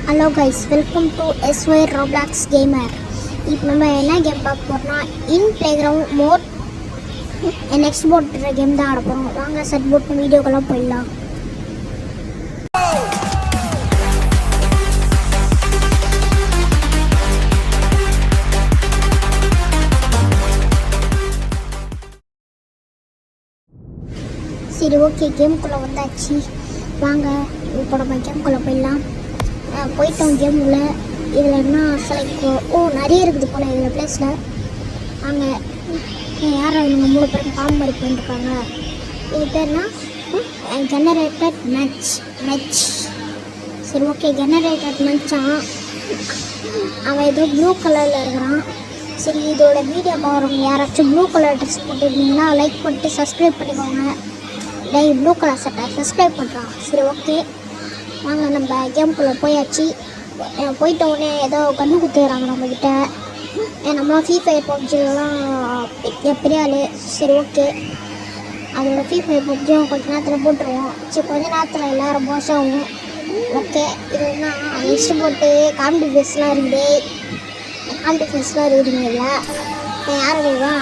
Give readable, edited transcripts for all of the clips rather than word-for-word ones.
Hello guys, welcome to SY Roblox gamer. இப்போ நம்ம என்ன கேம் பார்க்க போகிறோம்னா in playground mode next போட்டுற கேம் தான் ஆட போகிறோம். வாங்க செட் போட்டு வீடியோக்கெல்லாம் போயிடலாம். சரி, ஓகே, கேமுக்குள்ளே வந்தாச்சு. வாங்க இப்போ நம்ம கேமுக்குள்ளே போயிடலாம். போயிட்டோம் கேமுக்குள்ளே. இதில் என்ன செலக்ட் நிறைய இருக்குது போல் இதில் ப்ளேஸில். வாங்க, யார் இவங்க 3 பேரும் பாம்பு மாதிரி போயிருக்காங்க. இது பேர்னா ஜெனரேட்டட் மேட்ச். சரி, ஓகே, ஜெனரேட்டட் மேட்சான். அவன் ஏதோ ப்ளூ கலரில் இருக்கிறான். சரி, இதோட வீடியோ பார்க்குறவங்க யாராச்சும் ப்ளூ கலர் ட்ரெஸ் போட்டுருந்தீங்கன்னா லைக் பண்ணிட்டு சப்ஸ்கிரைப் பண்ணிக்கோங்க. டேய், ப்ளூ கலர் சட்டை சப்ஸ்கிரைப் பண்ணுறான். சரி, ஓகே, வாங்க நம்ம கேமுக்குள்ளே போயாச்சு. போயிட்டோடனே ஏதோ கண்ணு குத்துக்கிறாங்க நம்மக்கிட்ட. நம்மளாம் ஃப்ரீ ஃபயர் பப்ஜிலாம் பெரிய ஆள். சரி, ஓகே, அதோட ஃப்ரீ ஃபயர் பப்ஜியும் கொஞ்சம் நேரத்தில் போட்டுருவோம். சரி, கொஞ்சம் நேரத்தில் எல்லோரும் மோசமாகும். ஓகே, இது என்ன நெக்ஸ்ட் போட்டு காமெடி ஃபேஸ்லாம் இருக்குது. காமெடி ஃபேஸ்லாம் இருக்குதுங்க. இல்லை யார் வேவா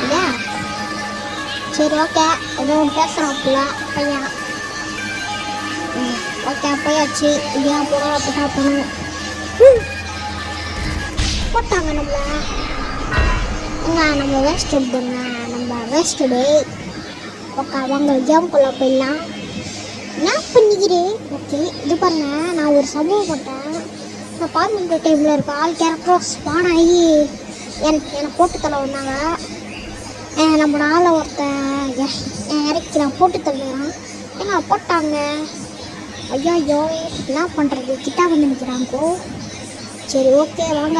இல்லையா? சரி, ஓகே, ஏதோ பேசுகிறாப்புல பையன். ஓகே, போயாச்சு. இல்லையா போகிறோம் அப்படி சாப்பிடணும். போட்டாங்க நம்ம வேஸ்ட்டுங்க. நம்ம வேஸ்ட்டு. ஓகே, அவங்க கேமுக்குள்ளே போயிடலாம். என்ன பண்ணிக்கிறேன்? ஓகே, இது பாருங்க, நான் ஒரு சம்பவம் போட்டேன். நான் பார்மெண்ட் டைமில் இருக்க ஆள் கேரக்டரும் ஸ்பான் ஆகி என்னை போட்டு தள்ள வந்தாங்க. நம்மளோட ஆளை ஒருத்தன் இறக்கி நான் போட்டு தள்ளுறான். ஏன்னா போட்டாங்க. ஐயோ, என்ன பண்ணுறது? கிட்டா வந்து நிற்கிறாங்கோ. சரி, ஓகே, வாங்க,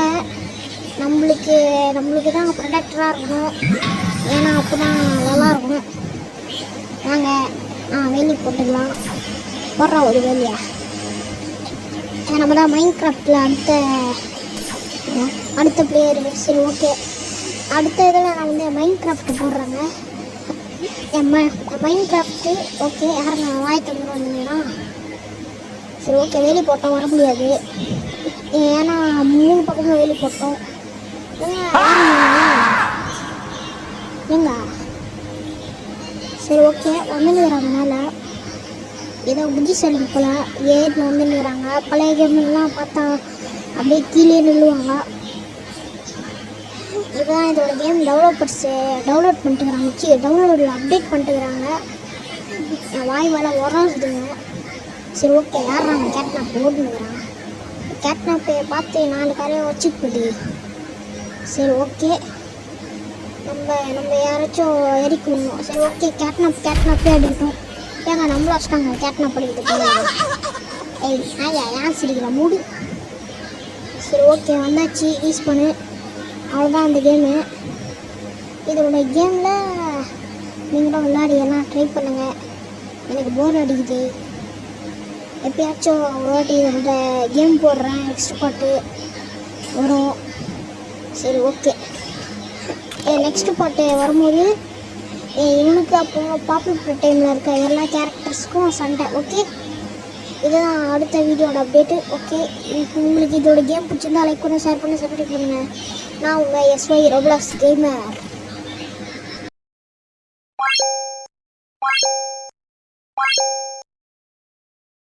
நம்மளுக்கு தான் ப்ரொடக்டராக இருக்கணும். ஏன்னா அப்போ தான் நல்லாயிருக்கும். வாங்க, வேலி போட்டுக்கலாம். போடுறோம் ஒரு வேலையா. நம்ம தான் மைண்ட் கிராஃப்டில் அடுத்த பிளேயரு. சரி, ஓகே, அடுத்த இதில் நான் வந்து மைண்ட் கிராஃப்ட் போடுறேங்க. Minecraft. ஓகே, யாருங்க வாய் தந்து வந்தீங்கன்னா? சரி, ஓகே, வேலி போட்டோம், வர முடியாது. ஏன்னா 3 பக்கமும் வேலி போட்டோம். ஏங்க, சரி, ஓகே, வந்துடுறாங்க மேலே. ஏதோ புத்திசாலிங்க போல் ஏறில் வந்துடுறாங்க. பழைய கேம்லாம் பார்த்தா அப்படியே கீழே நில்லுவாங்க. இதுதான் இதோட கேம். டெவலப்பர்ஸு டவுன்லோட் பண்ணிட்டுக்கிறாங்க. டவுன்லோடில் அப்டேட் பண்ணிட்டுக்கிறாங்க. என் வாய் மேலே உராசுதுங்க. சரி, ஓகே, யாராங்க கேட்னாப் ஓடுனுங்கிறான். கேட்னாப்பை பார்த்து 4 காரையை வச்சுட்டு போகுது. சரி, ஓகே, நம்ம யாராச்சும் எரிக்கணும். சரி, ஓகே, கேட்னாப்பே அடிக்கட்டும். ஏங்க நம்மளும் வச்சுட்டாங்க கேட்னாப் அடிக்கிட்டு. ஏன் சிரிக்கிற மூடு. சரி, ஓகே, வந்தாச்சு. யூஸ் பண்ணு. அவ்வளோதான் அந்த கேமு. இதோட கேமில் நீங்களும் விளையாடி எல்லாம் ட்ரை பண்ணுங்கள். எனக்கு போர் அடிக்குது. எப்பயாச்சும் ஒரு வாட்டி இதோட கேம் போடுறேன். நெக்ஸ்ட் பாட்டு வரும். சரி, ஓகே, நெக்ஸ்ட் பாட்டு வரும்போது இவனுக்கு அப்போ பாப்புலர் டைமில் இருக்க எல்லா கேரக்டர்ஸுக்கும் சண்டை. ஓகே, இதுதான் அடுத்த வீடியோட அப்டேட்டு. ஓகே, உங்களுக்கு இதோட கேம் பிடிச்சிருந்தா லைக் பண்ணி ஷேர் பண்ணி சப்ஸ்கிரைப் பண்ணுங்கள். நான் உங்கள் SY Roblox கேமர்.